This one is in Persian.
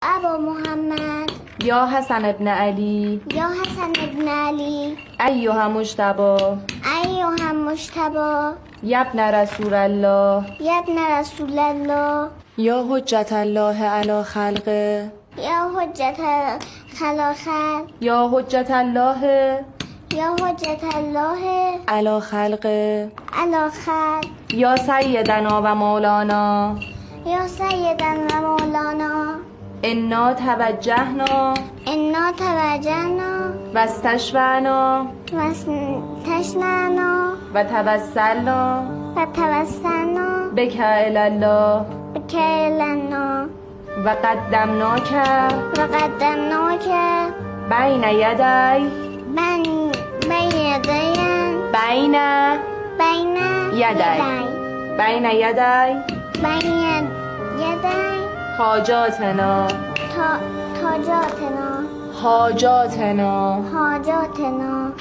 أبا محمد يا حسن ابن علي يا حسن ابن علي أيها مجتبى أيها المجتبى يا ابن رسول الله يا ابن رسول الله يا حجة الله على خلقه يا حجة خلاخل يا حجة الله يا حجة الله على خلقه على خلق يا سيدنا و مولانا يا سيدنا مولانا إنا توجهنا إنا توجهنا واستشفعنا واستشفعنا وتوسلنا وتوسلنا بك إلى الله بك إلى الله وقدمناك وقدمناك بين يدي بين يدي بين بين يدي بين يدي بين يدي حاجاتنا حاجاتنا حاجاتنا حاجاتنا